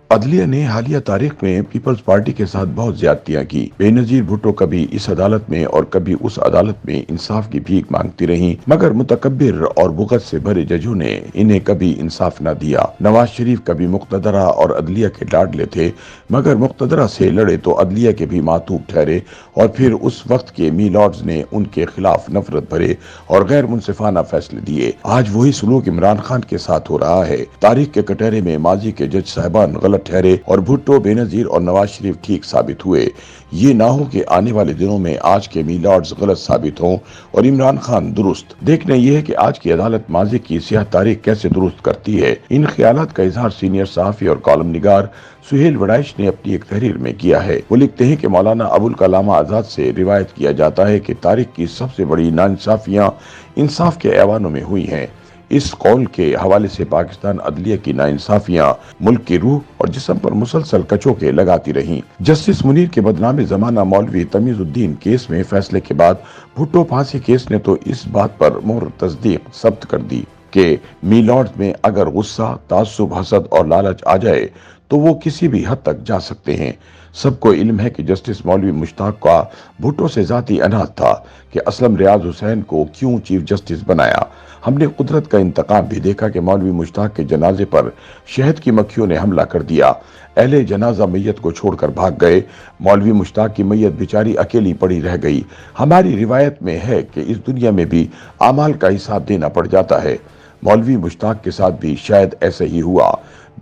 عدلیہ نے حالیہ تاریخ میں پیپلز پارٹی کے ساتھ بہت زیادتیاں کی۔ بے نظیر بھٹو کبھی اس عدالت میں اور کبھی اس عدالت میں انصاف کی بھیک مانگتی رہیں، مگر متکبر اور بغض سے بھرے ججوں نے انہیں کبھی انصاف نہ دیا۔ نواز شریف کبھی مقتدرہ اور عدلیہ کے لاڈلے تھے، مگر مقتدرہ سے لڑے تو عدلیہ کے بھی ماتوب ٹھہرے، اور پھر اس وقت کے میلارڈز نے ان کے خلاف نفرت بھرے اور غیر منصفانہ فیصلے دیے۔ آج وہی سلوک عمران خان کے ساتھ ہو رہا ہے۔ تاریخ کے کٹہرے میں ماضی کے جج صاحبان غلط ٹھہرے اور بھٹو، بے نظیر اور نواز شریف ٹھیک ثابت ہوئے۔ یہ نہ ہو کہ آنے والے دنوں میں آج کے میلارڈز غلط ثابت ہوں اور عمران خان درست۔ دیکھنا یہ ہے کہ آج کی عدالت ماضی کی سیاہ تاریخ کیسے درست کرتی ہے۔ ان خیالات کا اظہار سینئر صحافی اور کالم نگار سہیل وڑائچ نے اپنی ایک تحریر میں کیا ہے۔ وہ لکھتے ہیں کہ مولانا ابوالکلام آزاد سے روایت کیا جاتا ہے کہ تاریخ کی سب سے بڑی ناانصافیاں انصاف کے ایوانوں میں ہوئی ہیں۔ اس قول کے حوالے سے پاکستان عدلیہ کی ناانصافیاں ملک کی روح اور جسم پر مسلسل کچوکے لگاتی رہیں۔ جسٹس منیر کے بدنام زمانہ مولوی تمیز الدین کیس میں فیصلے کے بعد بھٹو پھانسی کیس نے تو اس بات پر مہر تصدیق ثبت کر دی کہ میلارڈز میں اگر غصہ، تعصب، حسد اور لالچ آ جائے تو وہ کسی بھی حد تک جا سکتے ہیں۔ سب کو علم ہے کہ جسٹس مولوی مشتاق کا بھٹو سے ذاتی اناج تھا کہ اسلم ریاض حسین کو کیوں چیف جسٹس بنایا۔ ہم نے قدرت کا انتقام بھی دیکھا کہ مولوی مشتاق کے جنازے پر شہد کی مکھیوں نے حملہ کر دیا۔ اہل جنازہ میت کو چھوڑ کر بھاگ گئے۔ مولوی مشتاق کی میت بیچاری اکیلی پڑی رہ گئی۔ ہماری روایت میں ہے کہ اس دنیا میں بھی اعمال کا حساب دینا پڑ جاتا ہے۔ مولوی مشتاق کے ساتھ بھی شاید ایسے ہی ہوا۔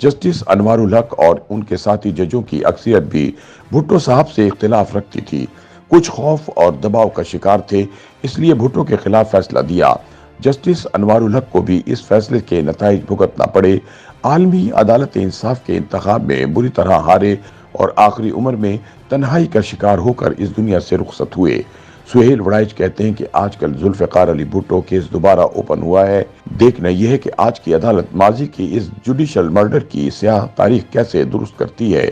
جسٹس انوار الحق اور ان کے ساتھی ججوں کی اکثریت بھی بھٹو صاحب سے اختلاف رکھتی تھی۔ کچھ خوف اور دباؤ کا شکار تھے، اس لیے بھٹو کے خلاف فیصلہ دیا۔ جسٹس انوار الحق کو بھی اس فیصلے کے نتائج بھگتنا پڑے۔ عالمی عدالت انصاف کے انتخاب میں بری طرح ہارے اور آخری عمر میں تنہائی کا شکار ہو کر اس دنیا سے رخصت ہوئے۔ سہیل وڑائچ کہتے ہیں کہ آج کل ذوالفقار علی بھٹو کیس دوبارہ اوپن ہوا ہے۔ دیکھنا یہ ہے کہ آج کی عدالت ماضی کی اس جوڈیشل مرڈر کی سیاہ تاریخ کیسے درست کرتی ہے۔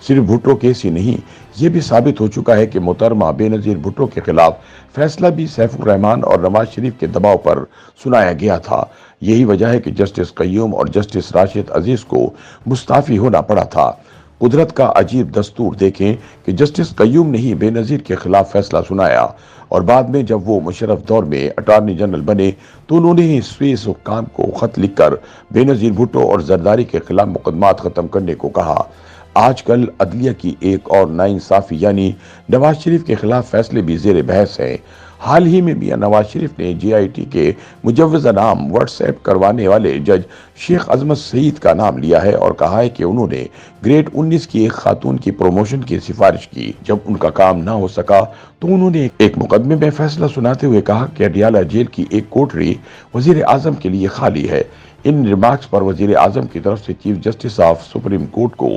صرف بھٹو کیس ہی نہیں، یہ بھی ثابت ہو چکا ہے کہ محترمہ بے نظیر بھٹو کے خلاف فیصلہ بھی سیف الرحمان اور نواز شریف کے دباؤ پر سنایا گیا تھا۔ یہی وجہ ہے کہ جسٹس قیوم اور جسٹس راشد عزیز کو مستعفی ہونا پڑا تھا۔ قدرت کا عجیب دستور دیکھیں کہ جسٹس قیوم نے ہی بے نظیر کے خلاف فیصلہ سنایا، اور بعد میں جب وہ مشرف دور میں اٹارنی جنرل بنے تو انہوں نے ہی سوئس حکام کو خط لکھ کر بے نظیر بھٹو اور زرداری کے خلاف مقدمات ختم کرنے کو کہا۔ آج کل عدلیہ کی ایک اور ناانصافی یعنی نواز شریف کے خلاف فیصلے بھی زیر بحث ہیں۔ حال ہی میں میاں نواز شریف نے جے آئی ٹی کے مجوزہ نام واٹس ایپ کروانے والے جج شیخ عظمت سعید کا نام لیا ہے اور کہا ہے کہ انہوں نے گریڈ 19 کی ایک خاتون کی پروموشن کی سفارش کی۔ جب ان کا کام نہ ہو سکا تو انہوں نے ایک مقدمے میں فیصلہ سناتے ہوئے کہا کہ اڈیالہ جیل کی ایک کوٹری وزیر اعظم کے لیے خالی ہے۔ ان ریمارکس پر وزیر اعظم کی طرف سے chief justice of supreme court کو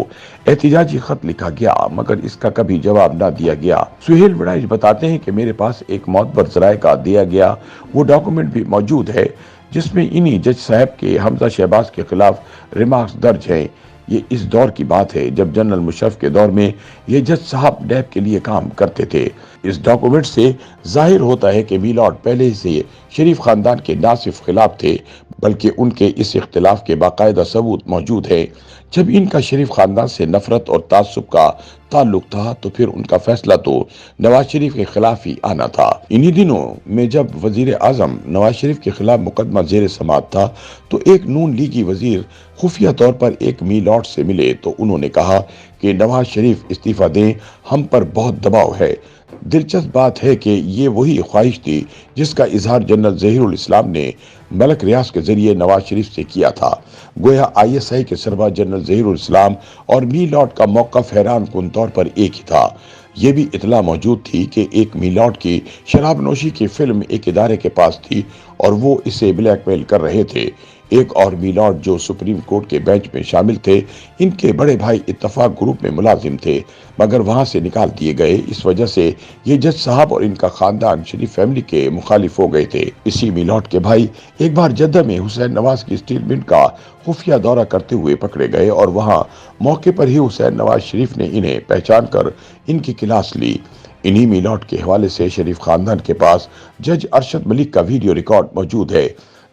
احتجاجی خط لکھا گیا، مگر اس کا کبھی جواب نہ دیا گیا۔ سہیل وڑائچ بتاتے ہیں کہ میرے پاس ایک معتبر ذرائع کا دیا گیا وہ ڈاکومنٹ بھی موجود ہے جس میں انہی جج صاحب کے حمزہ شہباز کے خلاف ریمارکس درج ہیں۔ یہ اس دور کی بات ہے جب جنرل مشرف کے دور میں یہ جج صاحب نیب کے لیے کام کرتے تھے۔ اس ڈاکومنٹ سے ظاہر ہوتا ہے کہ میلارڈ پہلے سے شریف خاندان کے نہ صرف خلاف تھے بلکہ ان کے اس اختلاف کے باقاعدہ ثبوت موجود ہے۔ جب ان کا شریف خاندان سے نفرت اور تعصب کا تعلق تھا تو پھر ان کا فیصلہ تو نواز شریف کے خلاف ہی آنا تھا۔ انہی دنوں میں جب وزیر اعظم نواز شریف کے خلاف مقدمہ زیر سماعت تھا تو ایک نون لیگی وزیر خفیہ طور پر ایک میلارڈ سے ملے تو انہوں نے کہا کہ نواز شریف استعفیٰ دیں، ہم پر بہت دباؤ ہے۔ دلچسپ بات ہے کہ یہ وہی خواہش تھی جس کا اظہار جنرل ظہیر الاسلام نے ملک ریاض کے ذریعے نواز شریف سے کیا تھا۔ گویا آئی ایس آئی کے سربراہ جنرل ظہیر الاسلام اور میلارڈ کا موقف حیران کن طور پر ایک ہی تھا۔ یہ بھی اطلاع موجود تھی کہ ایک میلارڈ کی شراب نوشی کی فلم ایک ادارے کے پاس تھی اور وہ اسے بلیک میل کر رہے تھے۔ ایک اور میلارڈ جو سپریم کورٹ کے بینچ میں شامل تھے، ان کے بڑے بھائی اتفاق گروپ میں ملازم تھے مگر وہاں سے نکال دیے گئے۔ اس وجہ سے یہ جج صاحب اور ان کا خاندان شریف فیملی کے مخالف ہو گئے تھے۔ اسی میلارڈ کے بھائی ایک بار جدہ میں حسین نواز کی اسٹیل ملٹ کا خفیہ دورہ کرتے ہوئے پکڑے گئے اور وہاں موقع پر ہی حسین نواز شریف نے انہیں پہچان کر ان کی کلاس لی۔ انہی میلارڈ کے حوالے سے شریف خاندان کے پاس جج ارشد ملک کا ویڈیو ریکارڈ موجود ہے